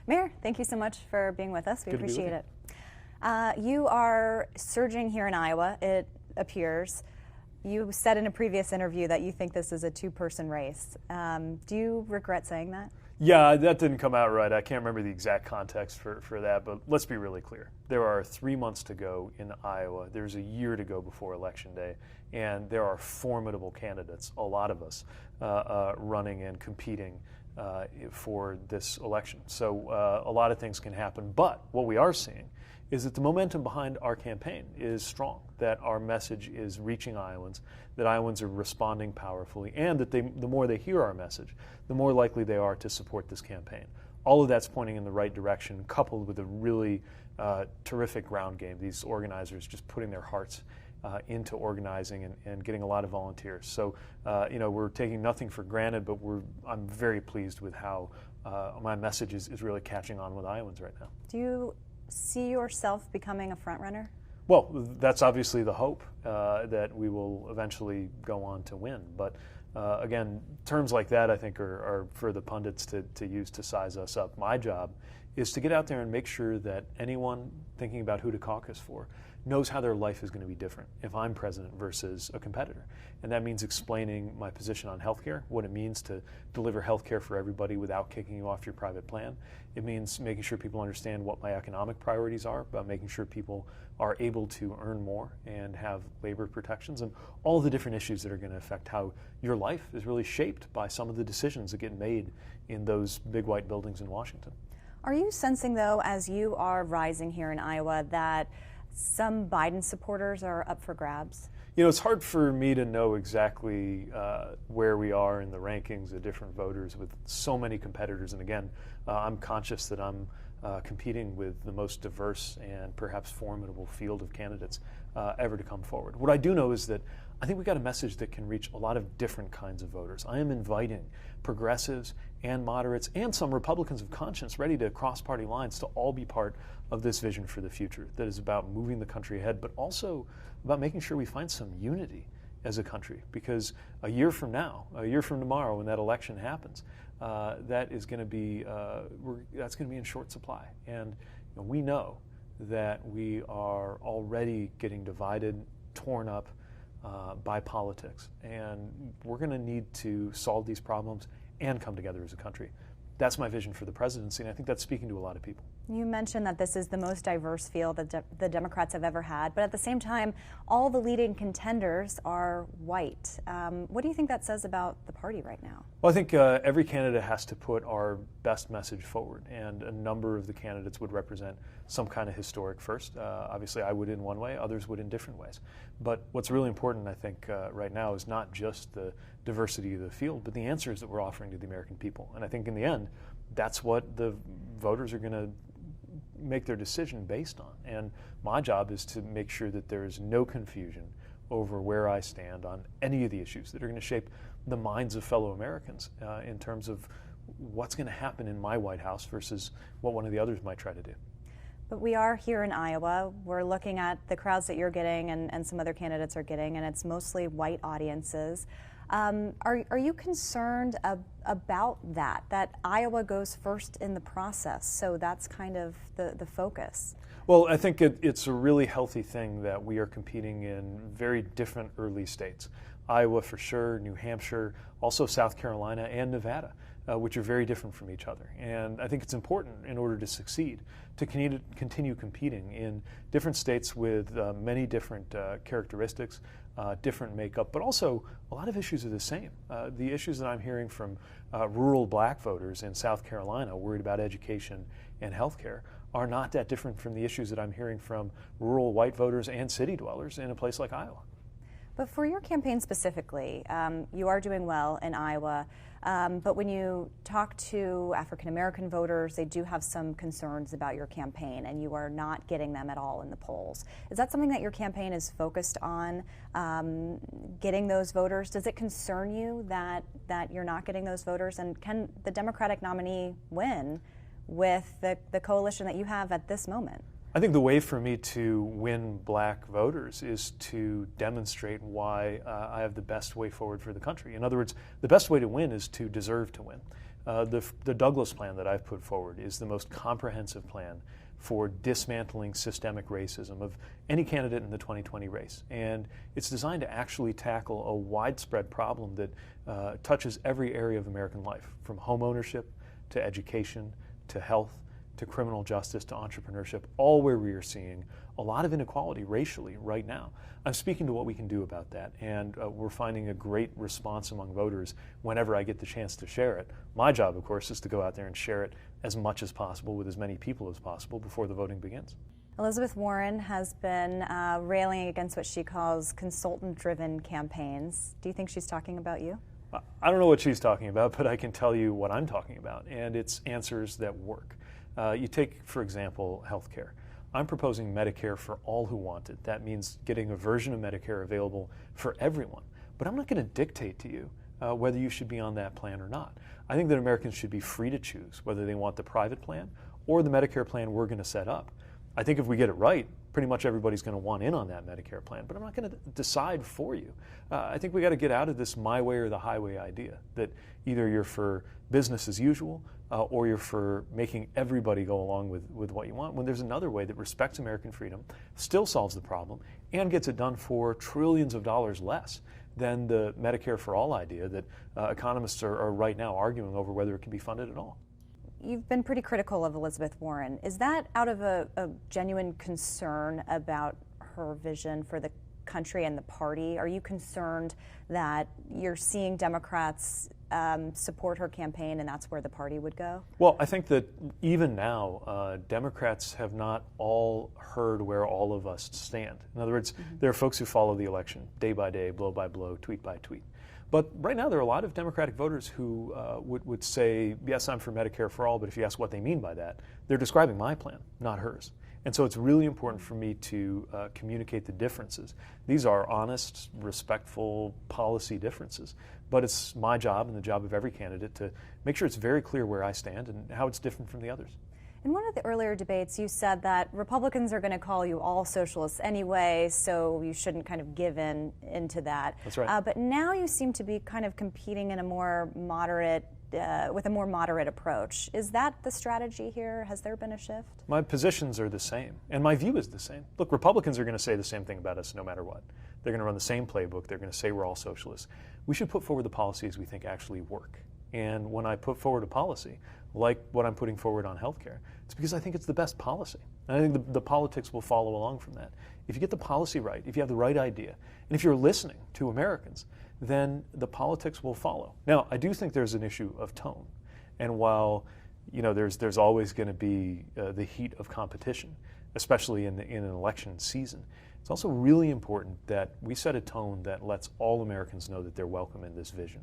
Mayor, thank you so much for being with us. We Good to be with appreciate it. You are surging here in Iowa, it appears. You said in a previous interview that you think this is a two-person race. Do you regret saying that? Yeah, that didn't come out right. I can't remember the exact context for that, but let's be really clear. There are 3 months to go in Iowa. There's a year to go before Election Day, and there are formidable candidates, a lot of us, running and competing for this election. So a lot of things can happen, but what we are seeing is that the momentum behind our campaign is strong, that our message is reaching Iowans, that Iowans are responding powerfully, and that the more they hear our message, the more likely they are to support this campaign. All of that's pointing in the right direction, coupled with a really terrific ground game. These organizers just putting their hearts into organizing and getting a lot of volunteers. So, we're taking nothing for granted, but I'm very pleased with how my message is really catching on with Iowans right now. Do you see yourself becoming a front runner? Well, that's obviously the hope, that we will eventually go on to win. But again, terms like that I think are for the pundits to use to size us up. My job is to get out there and make sure that anyone thinking about who to caucus for knows how their life is going to be different if I'm president versus a competitor. And that means explaining my position on healthcare, what it means to deliver healthcare for everybody without kicking you off your private plan. It means making sure people understand what my economic priorities are, about making sure people are able to earn more and have labor protections, and all the different issues that are going to affect how your life is really shaped by some of the decisions that get made in those big white buildings in Washington. Are you sensing, though, as you are rising here in Iowa, that some Biden supporters are up for grabs? It's hard for me to know exactly where we are in the rankings of different voters with so many competitors. And again, I'm conscious that I'm competing with the most diverse and perhaps formidable field of candidates ever to come forward. What I do know is that I think we got a message that can reach a lot of different kinds of voters. I am inviting progressives and moderates and some Republicans of conscience ready to cross party lines to all be part of this vision for the future that is about moving the country ahead, but also about making sure we find some unity as a country. Because a year from now, a year from tomorrow, when that election happens, that is going to be that's going to be in short supply. And we know that we are already getting divided, torn up by politics, and we're going to need to solve these problems and come together as a country. That's my vision for the presidency, and I think that's speaking to a lot of people. You mentioned that this is the most diverse field that the Democrats have ever had, but at the same time, all the leading contenders are white. What do you think that says about the party right now? Well, I think every candidate has to put our best message forward, and a number of the candidates would represent some kind of historic first. Obviously, I would in one way, others would in different ways. But what's really important, I think, right now is not just the diversity of the field, but the answers that we're offering to the American people. And I think in the end, that's what the voters are going to make their decision based on. And my job is to make sure that there is no confusion over where I stand on any of the issues that are going to shape the minds of fellow Americans in terms of what's going to happen in my White House versus what one of the others might try to do. But we are here in Iowa. We're looking at the crowds that you're getting and some other candidates are getting, and it's mostly white audiences. Are you concerned about that Iowa goes first in the process? So that's kind of the focus. Well, I think it's a really healthy thing that we are competing in very different early states. Iowa for sure, New Hampshire, also South Carolina and Nevada, which are very different from each other. And I think it's important in order to succeed to continue competing in different states with many different characteristics, different makeup, but also a lot of issues are the same. The issues that I'm hearing from rural black voters in South Carolina worried about education and healthcare are not that different from the issues that I'm hearing from rural white voters and city dwellers in a place like Iowa. But for your campaign specifically, you are doing well in Iowa, but when you talk to African American voters, they do have some concerns about your campaign, and you are not getting them at all in the polls. Is that something that your campaign is focused on, getting those voters? Does it concern you that you're not getting those voters? And can the Democratic nominee win with the coalition that you have at this moment? I think the way for me to win black voters is to demonstrate why I have the best way forward for the country. In other words, the best way to win is to deserve to win. The Douglas plan that I've put forward is the most comprehensive plan for dismantling systemic racism of any candidate in the 2020 race. And it's designed to actually tackle a widespread problem that touches every area of American life, from home ownership to education to health to criminal justice to entrepreneurship, all where we are seeing a lot of inequality racially right now. I'm speaking to what we can do about that, and we're finding a great response among voters whenever I get the chance to share it. My job, of course, is to go out there and share it as much as possible with as many people as possible before the voting begins. Elizabeth Warren has been railing against what she calls consultant-driven campaigns. Do you think she's talking about you? I don't know what she's talking about, but I can tell you what I'm talking about, and it's answers that work. You take, for example, healthcare. I'm proposing Medicare for all who want it. That means getting a version of Medicare available for everyone. But I'm not going to dictate to you whether you should be on that plan or not. I think that Americans should be free to choose whether they want the private plan or the Medicare plan we're going to set up. I think if we get it right, pretty much everybody's going to want in on that Medicare plan, but I'm not going to decide for you. I think we got to get out of this my way or the highway idea that either you're for business as usual or you're for making everybody go along with what you want, when there's another way that respects American freedom, still solves the problem, and gets it done for trillions of dollars less than the Medicare for all idea that economists are right now arguing over whether it can be funded at all. You've been pretty critical of Elizabeth Warren. Is that out of a genuine concern about her vision for the country and the party? Are you concerned that you're seeing Democrats support her campaign and that's where the party would go? Well, I think that even now, Democrats have not all heard where all of us stand. In other words, there are folks who follow the election day by day, blow by blow, tweet by tweet. But right now, there are a lot of Democratic voters who would say, yes, I'm for Medicare for all, but if you ask what they mean by that, they're describing my plan, not hers. And so it's really important for me to communicate the differences. These are honest, respectful policy differences. But it's my job and the job of every candidate to make sure it's very clear where I stand and how it's different from the others. In one of the earlier debates, you said that Republicans are going to call you all socialists anyway, so you shouldn't kind of give into that. That's right. But now you seem to be kind of competing in a more moderate, with a more moderate approach. Is that the strategy here? Has there been a shift? My positions are the same, and my view is the same. Look, Republicans are going to say the same thing about us no matter what. They're going to run the same playbook. They're going to say we're all socialists. We should put forward the policies we think actually work. And when I put forward a policy, like what I'm putting forward on healthcare, it's because I think it's the best policy. And I think the politics will follow along from that. If you get the policy right, if you have the right idea, and if you're listening to Americans, then the politics will follow. Now, I do think there's an issue of tone. And while there's always going to be the heat of competition, especially in an election season, it's also really important that we set a tone that lets all Americans know that they're welcome in this vision.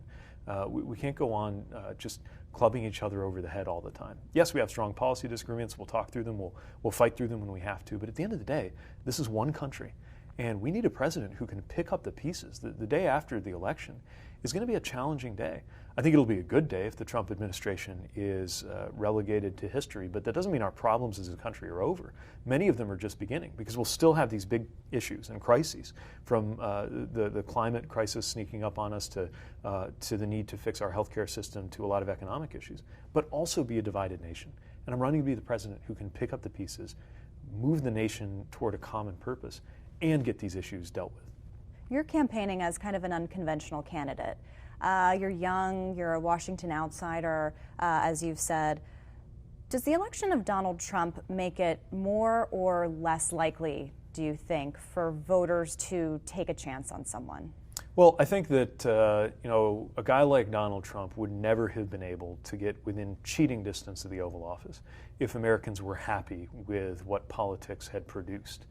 We can't go on just clubbing each other over the head all the time. Yes, we have strong policy disagreements. We'll talk through them. We'll fight through them when we have to. But at the end of the day, this is one country. And we need a president who can pick up the pieces. The day after the election is going to be a challenging day. I think it'll be a good day if the Trump administration is relegated to history, but that doesn't mean our problems as a country are over. Many of them are just beginning because we'll still have these big issues and crises, from the climate crisis sneaking up on us to the need to fix our healthcare system to a lot of economic issues, but also be a divided nation. And I'm running to be the president who can pick up the pieces, move the nation toward a common purpose, and get these issues dealt with. You're campaigning as kind of an unconventional candidate. You're young, you're a Washington outsider, as you've said. Does the election of Donald Trump make it more or less likely, do you think, for voters to take a chance on someone? Well, I think that a guy like Donald Trump would never have been able to get within cheating distance of the Oval Office if Americans were happy with what politics had produced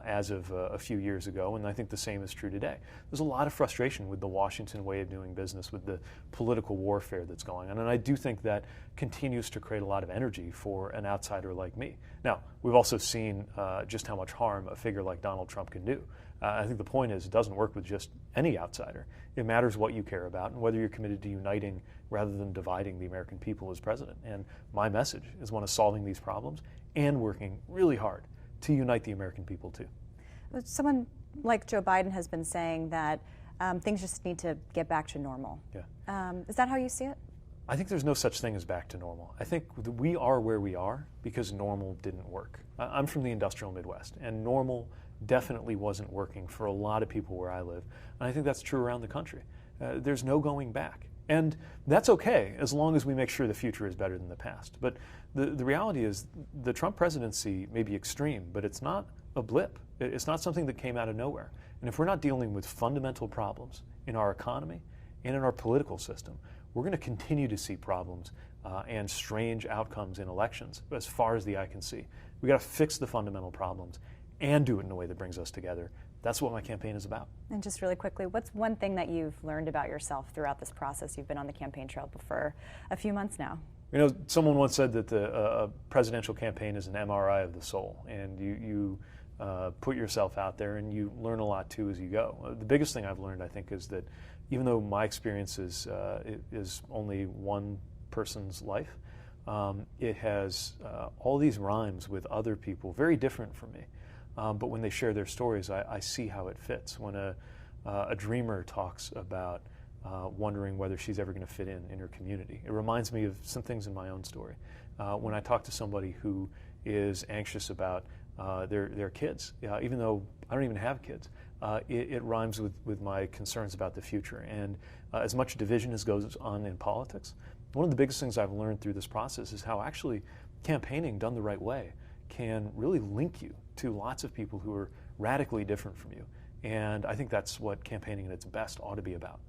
as of a few years ago, and I think the same is true today. There's a lot of frustration with the Washington way of doing business, with the political warfare that's going on, and I do think that continues to create a lot of energy for an outsider like me. Now, we've also seen just how much harm a figure like Donald Trump can do. I think the point is it doesn't work with just any outsider. It matters what you care about and whether you're committed to uniting rather than dividing the American people as president. And my message is one of solving these problems and working really hard to unite the American people too. Someone like Joe Biden has been saying that things just need to get back to normal. Yeah. Is that how you see it? I think there's no such thing as back to normal. I think we are where we are because normal didn't work. I'm from the industrial Midwest, and normal definitely wasn't working for a lot of people where I live. And I think that's true around the country. There's no going back. And that's okay as long as we make sure the future is better than the past. But the reality is the Trump presidency may be extreme, but it's not a blip. It's not something that came out of nowhere. And if we're not dealing with fundamental problems in our economy and in our political system, we're going to continue to see problems and strange outcomes in elections as far as the eye can see. We got to fix the fundamental problems and do it in a way that brings us together. That's what my campaign is about. And just really quickly, what's one thing that you've learned about yourself throughout this process? You've been on the campaign trail for a few months now. You know, someone once said that a presidential campaign is an MRI of the soul, and you put yourself out there and you learn a lot too as you go. The biggest thing I've learned, I think, is that even though my experience is only one person's life, it has all these rhymes with other people, very different from me. But when they share their stories, I see how it fits. When a dreamer talks about wondering whether she's ever going to fit in her community, it reminds me of some things in my own story. When I talk to somebody who is anxious about their kids, even though I don't even have kids, it rhymes with my concerns about the future. And as much division as goes on in politics, one of the biggest things I've learned through this process is how actually campaigning done the right way can really link you to lots of people who are radically different from you. And I think that's what campaigning at its best ought to be about.